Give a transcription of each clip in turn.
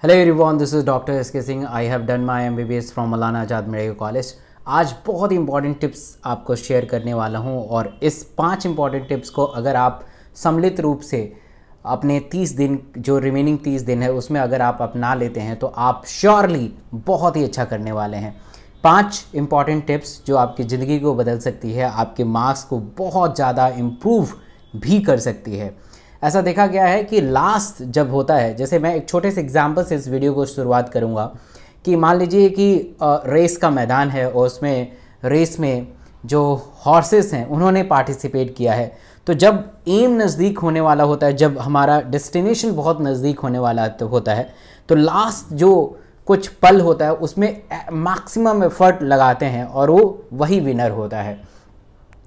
Hello everyone, this is doctor S K Singh. I have done my MBBS from Maulana Azad medical college. आज बहुत important tips आपको share करने वाला हूं और इस 5 इंपॉर्टेंट टिप्स को अगर आप सम्मिलित रूप से अपने 30 दिन जो रिमेनिंग 30 दिन है उसमें अगर आप अपना लेते हैं तो आप श्योरली बहुत ही अच्छा करने वाले हैं। 5 इंपॉर्टेंट टिप्स जो आपकी ज़िंदगी को बदल सकती है, आपके मार्क्स को बहुत ज़्यादा इम्प्रूव भी कर सकती है। ऐसा देखा गया है कि लास्ट जब होता है, जैसे मैं एक छोटे से एग्जाम्पल से इस वीडियो को शुरुआत करूंगा कि मान लीजिए कि रेस का मैदान है और उसमें रेस में जो हॉर्सेस हैं उन्होंने पार्टिसिपेट किया है। तो जब एम नज़दीक होने वाला होता है, जब हमारा डेस्टिनेशन बहुत नज़दीक होने वाला होता है, तो लास्ट जो कुछ पल होता है उसमें मैक्सिमम एफर्ट लगाते हैं और वो वही विनर होता है।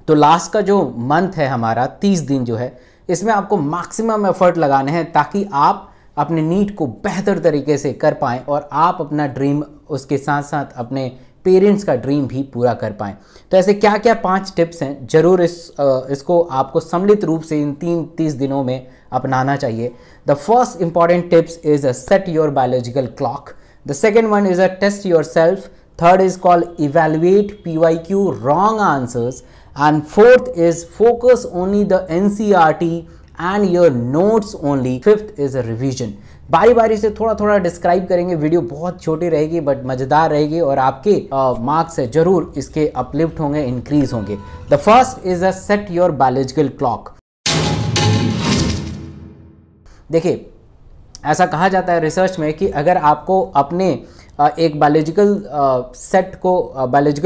तो लास्ट का जो मंथ है हमारा 30 दिन जो है, इसमें आपको मैक्सिमम एफर्ट लगाने हैं ताकि आप अपने नीट को बेहतर तरीके से कर पाएँ और आप अपना ड्रीम उसके साथ साथ अपने पेरेंट्स का ड्रीम भी पूरा कर पाएँ। तो ऐसे क्या क्या 5 टिप्स हैं, ज़रूर इसको आपको सम्मिलित रूप से इन 30 दिनों में अपनाना चाहिए। The first important tips is set your biological clock. The second one is test yourself. Third is called evaluate PYQ wrong answers, and fourth is focus only the NCERT and your notes only. Fifth is a revision. बारी बारी से थोड़ा थोड़ा describe करेंगे। Video बहुत छोटी रहेगी but मज़ेदार रहेगी और आपके मार्क्स जरूर इसके अपलिफ्ट होंगे, इंक्रीज होंगे। The first is a set your biological clock. देखिए, ऐसा कहा जाता है रिसर्च में कि अगर आपको अपने एक बायोलॉजिकल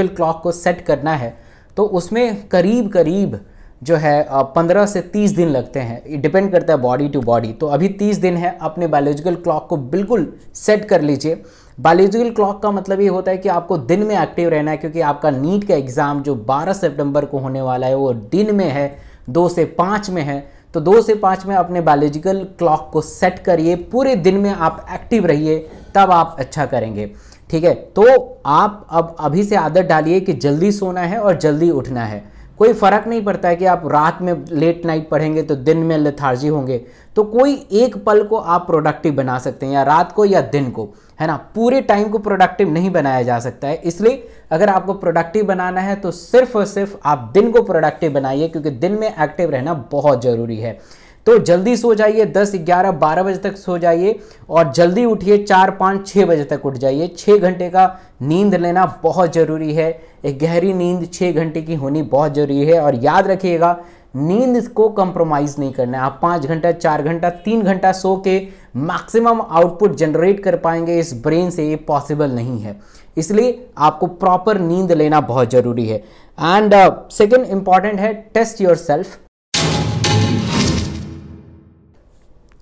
क्लॉक को सेट करना है तो उसमें करीब करीब जो है 15 से 30 दिन लगते हैं। ये डिपेंड करता है बॉडी टू बॉडी। तो अभी 30 दिन है, अपने बायोलॉजिकल क्लॉक को बिल्कुल सेट कर लीजिए। बायोलॉजिकल क्लॉक का मतलब ये होता है कि आपको दिन में एक्टिव रहना है, क्योंकि आपका नीट का एग्ज़ाम जो 12 सितंबर को होने वाला है वो दिन में है, 2 से 5 में है। तो 2 से 5 में अपने बायोलॉजिकल क्लॉक को सेट करिए, पूरे दिन में आप एक्टिव रहिए, तब आप अच्छा करेंगे। ठीक है, तो आप अब अभी से आदत डालिए कि जल्दी सोना है और जल्दी उठना है। कोई फ़र्क नहीं पड़ता है कि आप रात में लेट नाइट पढ़ेंगे तो दिन में लेथार्जी होंगे। तो कोई एक पल को आप प्रोडक्टिव बना सकते हैं, या रात को या दिन को, है ना। पूरे टाइम को प्रोडक्टिव नहीं बनाया जा सकता है। इसलिए अगर आपको प्रोडक्टिव बनाना है तो सिर्फ और सिर्फ आप दिन को प्रोडक्टिव बनाइए, क्योंकि दिन में एक्टिव रहना बहुत ज़रूरी है। तो जल्दी सो जाइए, 10, 11, 12 बजे तक सो जाइए और जल्दी उठिए, 4, 5, 6 बजे तक उठ जाइए। 6 घंटे का नींद लेना बहुत ज़रूरी है। एक गहरी नींद 6 घंटे की होनी बहुत ज़रूरी है। और याद रखिएगा, नींद को कंप्रोमाइज़ नहीं करना है। आप 5 घंटा, 4 घंटा, 3 घंटा सो के मैक्सिमम आउटपुट जनरेट कर पाएंगे इस ब्रेन से, ये पॉसिबल नहीं है। इसलिए आपको प्रॉपर नींद लेना बहुत ज़रूरी है। एंड सेकेंड इंपॉर्टेंट है, टेस्ट योर सेल्फ।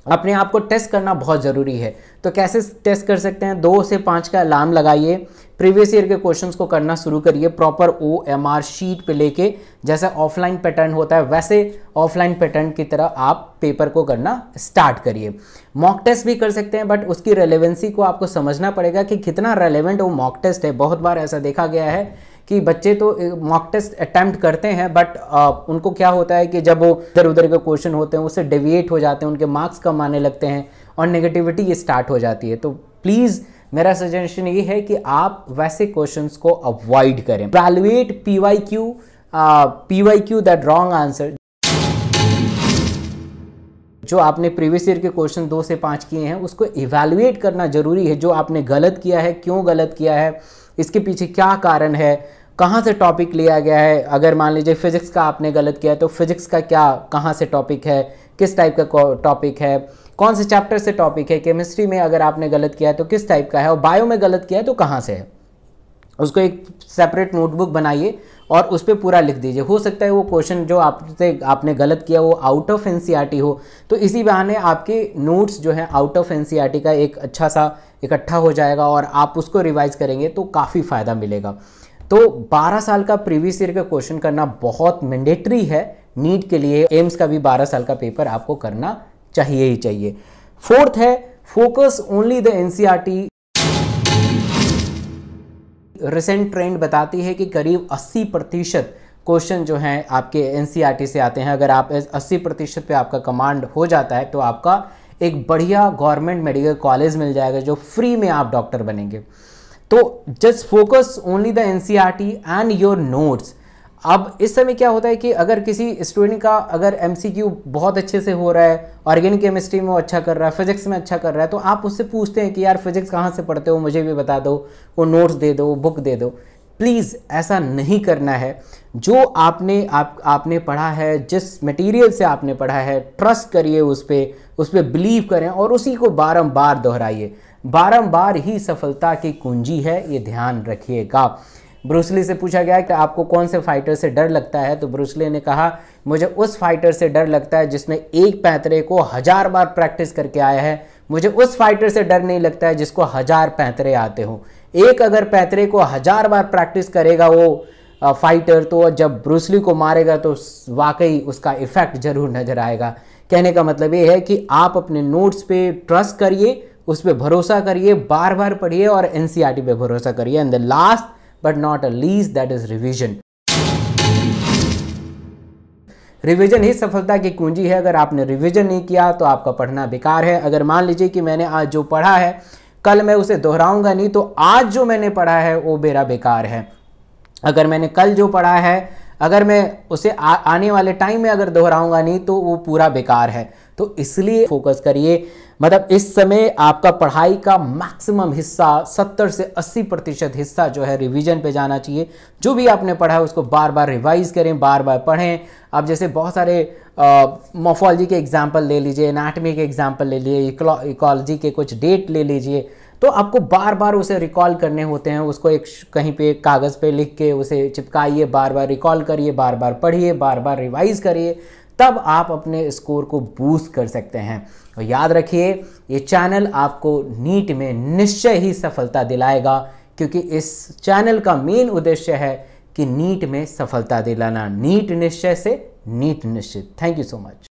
अपने आप को टेस्ट करना बहुत ज़रूरी है। तो कैसे टेस्ट कर सकते हैं? 2 से 5 का अलार्म लगाइए, प्रीवियस ईयर के क्वेश्चंस को करना शुरू करिए, प्रॉपर OMR शीट पे लेके। जैसे ऑफलाइन पैटर्न होता है वैसे ऑफलाइन पैटर्न की तरह आप पेपर को करना स्टार्ट करिए। मॉक टेस्ट भी कर सकते हैं, बट उसकी रेलेवेंसी को आपको समझना पड़ेगा कि कितना रेलेवेंट वो मॉक टेस्ट है। बहुत बार ऐसा देखा गया है कि बच्चे तो मॉक टेस्ट अटैम्प्ट करते हैं, बट उनको क्या होता है कि जब वो इधर उधर के क्वेश्चन होते हैं उससे डेविएट हो जाते हैं, उनके मार्क्स कम आने लगते हैं और नेगेटिविटी स्टार्ट हो जाती है। तो प्लीज़ मेरा सजेशन ये है कि आप वैसे क्वेश्चंस को अवॉइड करें। Evaluate PYQ that wrong answer. जो आपने प्रीवियस ईयर के क्वेश्चन 2 से 5 किए हैं उसको इवैल्यूएट करना जरूरी है। जो आपने गलत किया है, क्यों गलत किया है, इसके पीछे क्या कारण है, कहाँ से टॉपिक लिया गया है। अगर मान लीजिए फिजिक्स का आपने गलत किया तो फिजिक्स का कहाँ से टॉपिक है, किस टाइप का टॉपिक है, कौन से चैप्टर से टॉपिक है। केमिस्ट्री में अगर आपने गलत किया है तो किस टाइप का है, और बायो में गलत किया है तो कहाँ से है। उसको एक सेपरेट नोटबुक बनाइए और उस पर पूरा लिख दीजिए। हो सकता है वो क्वेश्चन जो आपने गलत किया वो आउट ऑफ NCERT हो, तो इसी बहाने आपके नोट्स जो हैं आउट ऑफ NCERT का एक अच्छा सा इकट्ठा हो जाएगा और आप उसको रिवाइज करेंगे तो काफ़ी फ़ायदा मिलेगा। तो 12 साल का प्रीवियस ईयर का क्वेश्चन करना बहुत मैंडेटरी है नीट के लिए। एम्स का भी 12 साल का पेपर आपको करना चाहिए ही चाहिए। फोर्थ है, focus only the NCERT। Recent trend बताती है कि करीब 80% क्वेश्चन जो हैं आपके NCERT से आते हैं। अगर आप 80% पे आपका कमांड हो जाता है तो आपका एक बढ़िया गवर्नमेंट मेडिकल कॉलेज मिल जाएगा जो फ्री में आप डॉक्टर बनेंगे। तो just focus only the NCERT and your notes. अब इस समय क्या होता है कि अगर किसी स्टूडेंट का अगर एमसीक्यू बहुत अच्छे से हो रहा है, ऑर्गेनिक केमिस्ट्री में वो अच्छा कर रहा है, फिजिक्स में अच्छा कर रहा है, तो आप उससे पूछते हैं कि यार फिजिक्स कहाँ से पढ़ते हो, मुझे भी बता दो, वो नोट्स दे दो, बुक दे दो। प्लीज़ ऐसा नहीं करना है। जो आपने पढ़ा है, जिस मटेरियल से आपने पढ़ा है, ट्रस्ट करिए उस पर बिलीव करें और उसी को बारंबार दोहराइए। बारंबार ही सफलता की कुंजी है, ये ध्यान रखिएगा। ब्रूस ली से पूछा गया कि आपको कौन से फाइटर से डर लगता है, तो ब्रूस ली ने कहा मुझे उस फाइटर से डर लगता है जिसने एक पैंतरे को 1000 बार प्रैक्टिस करके आया है। मुझे उस फाइटर से डर नहीं लगता है जिसको 1000 पैंतरे आते हो। एक अगर पैंतरे को 1000 बार प्रैक्टिस करेगा वो फाइटर, तो जब ब्रूस ली को मारेगा तो वाकई उसका इफेक्ट जरूर नजर आएगा। कहने का मतलब ये है कि आप अपने नोट्स पे ट्रस्ट करिए, उस पर भरोसा करिए, बार बार पढ़िए और एनसीईआरटी पे भरोसा करिए। And the last but not a least, that is revision. Revision ही सफलता की कुंजी है। अगर आपने रिवीजन नहीं किया तो आपका पढ़ना बेकार है। अगर मान लीजिए कि मैंने आज जो पढ़ा है कल मैं उसे दोहराऊंगा नहीं, तो आज जो मैंने पढ़ा है वो मेरा बेकार है। अगर मैंने कल जो पढ़ा है अगर मैं उसे आने वाले टाइम में अगर दोहराऊंगा नहीं तो वो पूरा बेकार है। तो इसलिए फोकस करिए। मतलब इस समय आपका पढ़ाई का मैक्सिमम हिस्सा 70 से 80% हिस्सा जो है रिवीजन पे जाना चाहिए। जो भी आपने पढ़ा है उसको बार बार रिवाइज करें, बार बार पढ़ें। अब जैसे बहुत सारे मॉर्फोलॉजी के एग्जाम्पल ले लीजिए, एनाटॉमी के एग्जाम्पल ले लीजिए, इकोलॉजी के कुछ डेट ले लीजिए, तो आपको बार बार उसे रिकॉल करने होते हैं। उसको एक कहीं पे कागज़ पे लिख के उसे चिपकाइए, बार बार रिकॉल करिए, बार बार पढ़िए, बार बार रिवाइज करिए, तब आप अपने स्कोर को बूस्ट कर सकते हैं। और याद रखिए ये चैनल आपको नीट में निश्चय ही सफलता दिलाएगा, क्योंकि इस चैनल का मेन उद्देश्य है कि नीट में सफलता दिलाना। नीट निश्चय से नीट निश्चित। Thank you so much.